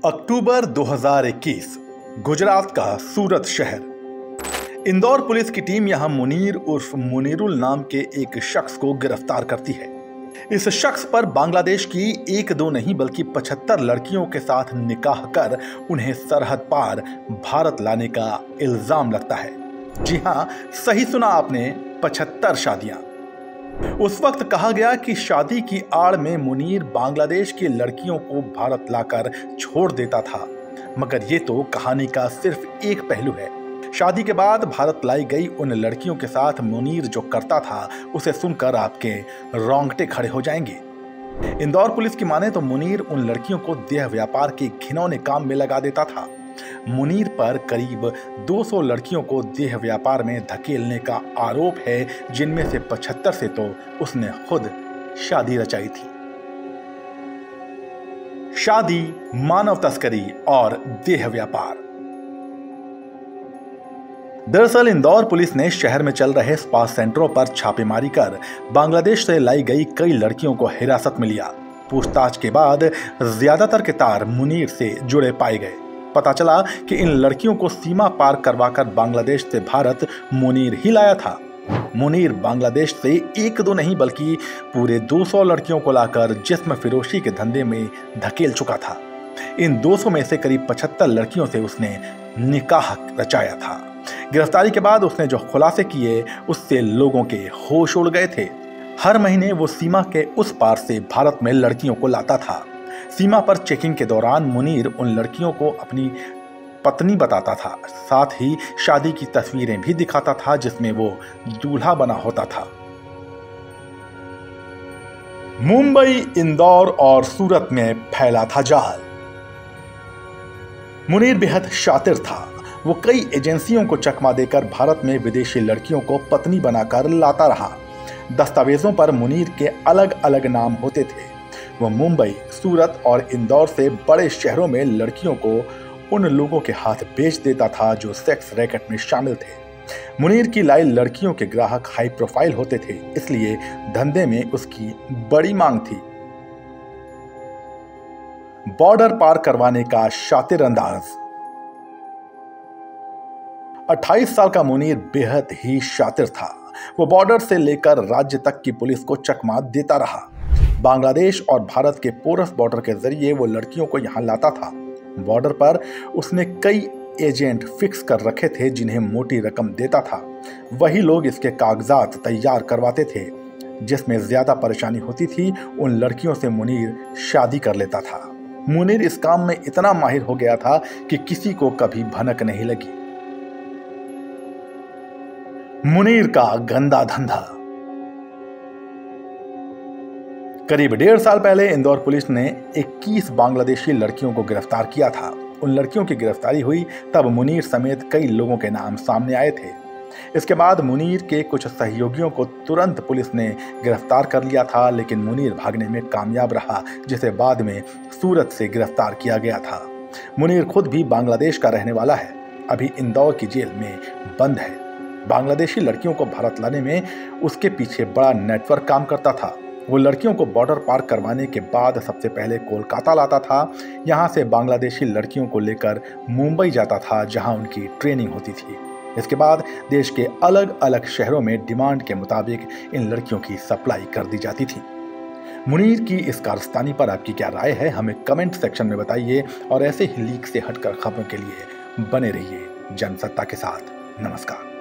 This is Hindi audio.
अक्टूबर 2021 गुजरात का सूरत शहर। इंदौर पुलिस की टीम यहां मुनीर उर्फ मुनीरुल नाम के एक शख्स को गिरफ्तार करती है। इस शख्स पर बांग्लादेश की एक दो नहीं बल्कि 75 लड़कियों के साथ निकाह कर उन्हें सरहद पार भारत लाने का इल्जाम लगता है। जी हां, सही सुना आपने, 75 शादियां। उस वक्त कहा गया कि शादी की आड़ में मुनीर बांग्लादेश की लड़कियों को भारत लाकर छोड़ देता था, मगर ये तो कहानी का सिर्फ एक पहलू है। शादी के बाद भारत लाई गई उन लड़कियों के साथ मुनीर जो करता था, उसे सुनकर आपके रोंगटे खड़े हो जाएंगे। इंदौर पुलिस की माने तो मुनीर उन लड़कियों को देह व्यापार के घिनौने काम में लगा देता था। मुनीर पर करीब 200 लड़कियों को देह व्यापार में धकेलने का आरोप है, जिनमें से 75 से तो उसने खुद शादी रचाई थी। शादी, मानव तस्करी और देह व्यापार। दरअसल इंदौर पुलिस ने शहर में चल रहे स्पा सेंटरों पर छापेमारी कर बांग्लादेश से लाई गई कई लड़कियों को हिरासत में लिया। पूछताछ के बाद ज्यादातर के तार मुनीर से जुड़े पाए गए। पता चला कि इन लड़कियों को सीमा पार करवाकर बांग्लादेश से भारत मुनीर ही लाया था। मुनीर बांग्लादेश से एक दो नहीं बल्कि पूरे 200 लड़कियों को लाकर जिस्म फिरोशी के धंधे में धकेल चुका था। इन 200 में से करीब 75 लड़कियों से उसने निकाह रचाया था। गिरफ्तारी के बाद उसने जो खुलासे किए, उससे लोगों के होश उड़ गए थे। हर महीने वो सीमा के उस पार से भारत में लड़कियों को लाता था। सीमा पर चेकिंग के दौरान मुनीर उन लड़कियों को अपनी पत्नी बताता था, साथ ही शादी की तस्वीरें भी दिखाता था जिसमें वो दूल्हा बना होता था। मुंबई, इंदौर और सूरत में फैला था जाल। मुनीर बेहद शातिर था। वो कई एजेंसियों को चकमा देकर भारत में विदेशी लड़कियों को पत्नी बनाकर लाता रहा। दस्तावेजों पर मुनीर के अलग अलग नाम होते थे। वो मुंबई, सूरत और इंदौर से बड़े शहरों में लड़कियों को उन लोगों के हाथ बेच देता था जो सेक्स रैकेट में शामिल थे। मुनीर की लाई लड़कियों के ग्राहक हाई प्रोफाइल होते थे, इसलिए धंधे में उसकी बड़ी मांग थी। बॉर्डर पार करवाने का शातिर अंदाज। 28 साल का मुनीर बेहद ही शातिर था। वो बॉर्डर से लेकर राज्य तक की पुलिस को चकमा देता रहा। बांग्लादेश और भारत के पोरस बॉर्डर के जरिए वो लड़कियों को यहां लाता था। बॉर्डर पर उसने कई एजेंट फिक्स कर रखे थे जिन्हें मोटी रकम देता था। वही लोग इसके कागजात तैयार करवाते थे। जिसमें ज्यादा परेशानी होती थी, उन लड़कियों से मुनीर शादी कर लेता था। मुनीर इस काम में इतना माहिर हो गया था कि किसी को कभी भनक नहीं लगी। मुनीर का गंदा धंधा। करीब 1.5 साल पहले इंदौर पुलिस ने 21 बांग्लादेशी लड़कियों को गिरफ्तार किया था। उन लड़कियों की गिरफ्तारी हुई तब मुनीर समेत कई लोगों के नाम सामने आए थे। इसके बाद मुनीर के कुछ सहयोगियों को तुरंत पुलिस ने गिरफ्तार कर लिया था, लेकिन मुनीर भागने में कामयाब रहा, जिसे बाद में सूरत से गिरफ्तार किया गया था। मुनीर खुद भी बांग्लादेश का रहने वाला है, अभी इंदौर की जेल में बंद है। बांग्लादेशी लड़कियों को भारत लाने में उसके पीछे बड़ा नेटवर्क काम करता था। वो लड़कियों को बॉर्डर पार करवाने के बाद सबसे पहले कोलकाता लाता था। यहाँ से बांग्लादेशी लड़कियों को लेकर मुंबई जाता था, जहाँ उनकी ट्रेनिंग होती थी। इसके बाद देश के अलग अलग शहरों में डिमांड के मुताबिक इन लड़कियों की सप्लाई कर दी जाती थी। मुनीर की इस कारस्तानी पर आपकी क्या राय है, हमें कमेंट सेक्शन में बताइए और ऐसे ही लीक से हटकर खबरों के लिए बने रहिए जनसत्ता के साथ। नमस्कार।